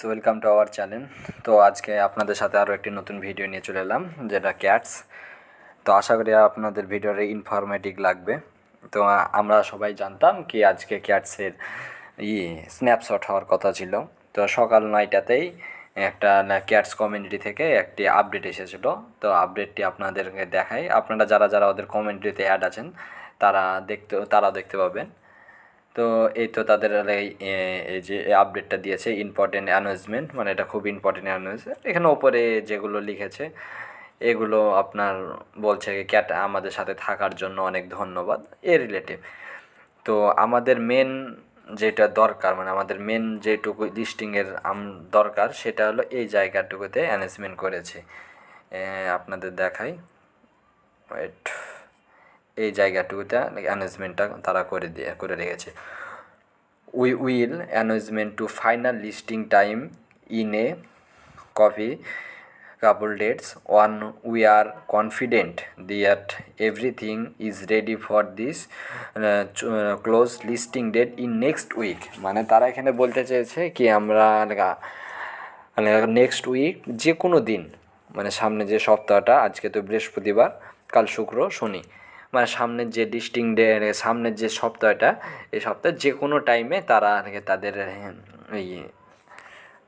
Welcome to our channel. তো আজকে আপনাদের সাথে আরও একটি নতুন ভিডিও নিয়ে চলে এলাম, যেটা ক্যাটস। তো আশা করি আপনাদের ভিডিওটা ইনফরমেটিভ লাগবে। তো আমরা সবাই জানতাম কি আজকে ক্যাটসের স্ন্যাপশট হওয়ার কথা ছিল। তো সকাল 9টাতেই একটা ক্যাটস কমিউনিটি থেকে একটি আপডেট এসেছিলো। তো আপডেটটি আপনাদেরকে দেখাই, আপনারা যারা যারা ওদের কমিউনিটিতে অ্যাড আছেন তারা দেখতে পাবেন। তো এই তো তাদের এই যে আপডেটটা দিয়েছে, ইম্পর্টেন্ট অ্যানাউন্সমেন্ট, মানে এটা খুব ইম্পর্টেন্ট অ্যানাউন্সমেন্ট। এখানে ওপরে যেগুলো লিখেছে এগুলো আপনার বলছে ক্যাট আমাদের সাথে থাকার জন্য অনেক ধন্যবাদ, রিলেটিভ। তো আমাদের মেন যেটা দরকার, মানে আমাদের মেন যেটুকু লিস্টিংয়ের দরকার, সেটা হলো এই জায়গাটুকুতে অ্যানাউন্সমেন্ট করেছে। আপনাদের দেখাই, ওয়েট, এই জায়গাটুকুতে অ্যানাউন্সমেন্টটা তারা করে রেখেছে। We will announcement to final listing time in a couple dates. One, we are confident that everything is ready for this close listing date in next week. মানে তারা এখানে বলতে চেয়েছে কি আমরা মানে নেক্সট উইক যে কোনো দিন, মানে সামনে যে সপ্তাহটা, আজকে তো বৃহস্পতিবার, কাল শুক্র শনি, মানে সামনের যে লিস্টিং ডে, সামনের যে সপ্তাহটা, এই সপ্তাহে যে কোনো টাইমে তারা তাদের এই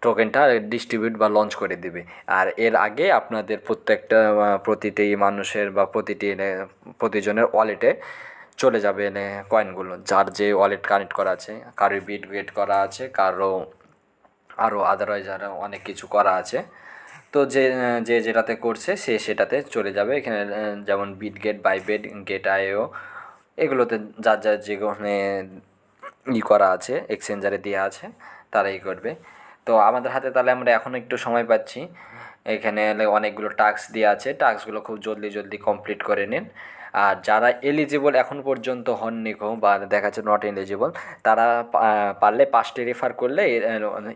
টোকেনটা ডিস্ট্রিবিউট বা লঞ্চ করে দেবে। আর এর আগে আপনাদের প্রতিটি মানুষের বা প্রতিজনের ওয়ালেটে চলে যাবে কয়েনগুলো, যার যে ওয়ালেট কানেক্ট করা আছে, কারো বিটগেট করা আছে, কারো আরও আদারওয়াইজ আরও অনেক কিছু করা আছে। তো যে যেটাতে করছে সেটাতে চলে যাবে। এখানে যেমন বিটগেট, বাইবিট, গেট.io, এগুলোতে যার যেখানে করা আছে, এক্সচেঞ্জারে দেওয়া আছে, তারাই করবে। তো আমাদের হাতে তাহলে আমরা এখন একটু সময় পাচ্ছি। এখানে অনেকগুলো টাস্ক দেওয়া আছে, টাস্কগুলো খুব জলদি কমপ্লিট করে নিন। আর যারা এলিজিবল এখন পর্যন্ত হননি বা দেখাচ্ছে নট এলিজিবল, তারা পারলে 5টি রেফার করলে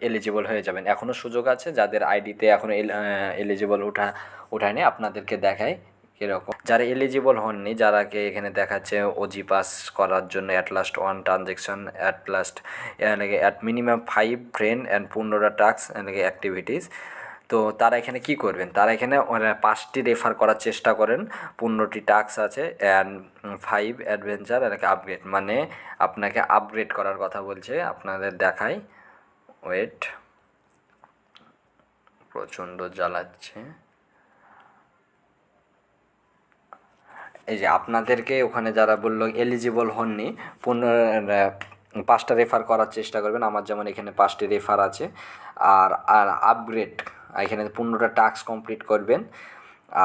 এলিজিবল হয়ে যাবেন। এখনও সুযোগ আছে, যাদের আইডিতে এখনও এলিজিবল ওঠায়নি, আপনাদেরকে দেখায় কীরকম। যারা এলিজিবল হননি, যারাকে এখানে দেখাচ্ছে ওজি পাস করার জন্য at last 1 transaction, at minimum 5 friend and 15টা টাস্ক অ্যাক্টিভিটিস। তো তারা এখানে কি করবেন, তারা এখানে 5টি রেফার করার চেষ্টা করেন, 15টি টাস্ক আছে, অ্যান্ড 5 অ্যাডভেঞ্চার আপগ্রেড, মানে আপনাকে আপগ্রেড করার কথা বলছে। আপনাদের দেখাই, ওয়েট, প্রচণ্ড জ্বালাচ্ছে। এই যে আপনাদেরকে ওখানে যারা বললো এলিজিবল হননি, 5টা রেফার করার চেষ্টা করবেন। আমার যেমন এখানে 5টি রেফার আছে। আর আপগ্রেড, এখানে 15টা টাস্ক কমপ্লিট করবেন।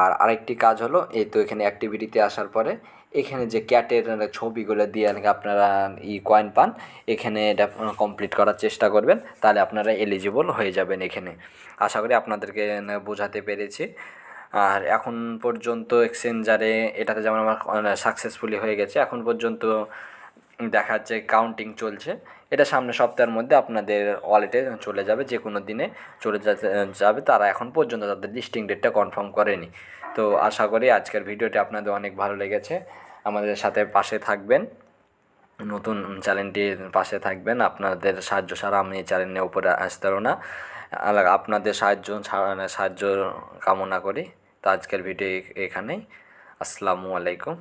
আর আরেকটি কাজ হলো, এই তো এখানে অ্যাক্টিভিটিতে আসার পরে এখানে যে ক্যাটের ছবিগুলো দিয়ে আপনারা কয়েন পান, এখানে এটা কমপ্লিট করার চেষ্টা করবেন, তাহলে আপনারা এলিজিবল হয়ে যাবেন। এখানে আশা করি আপনাদেরকে বোঝাতে পেরেছি। আর এখন পর্যন্ত এক্সচেঞ্জারে এটাতে যেমন আমার সাকসেসফুলি হয়ে গেছে, এখন পর্যন্ত দেখা যাচ্ছে কাউন্টিং চলছে। এটা সামনের সপ্তাহের মধ্যে আপনাদের ওয়ালেটে চলে যাবে, যে কোনো দিনে চলে যাবে। তারা এখন পর্যন্ত তাদের লিস্টিং ডেটটা কনফার্ম করেনি। তো আশা করি আজকের ভিডিওটি আপনাদের অনেক ভালো লেগেছে। আমাদের সাথে পাশে থাকবেন, নতুন চ্যানেলটির পাশে থাকবেন। আপনাদের সাহায্য ছাড়া আমি এই চ্যানেলের উপরে আসতে পারবো না। আপনাদের সাহায্য কামনা করি। তো আজকের ভিডিও এখানেই। আসসালামু আলাইকুম।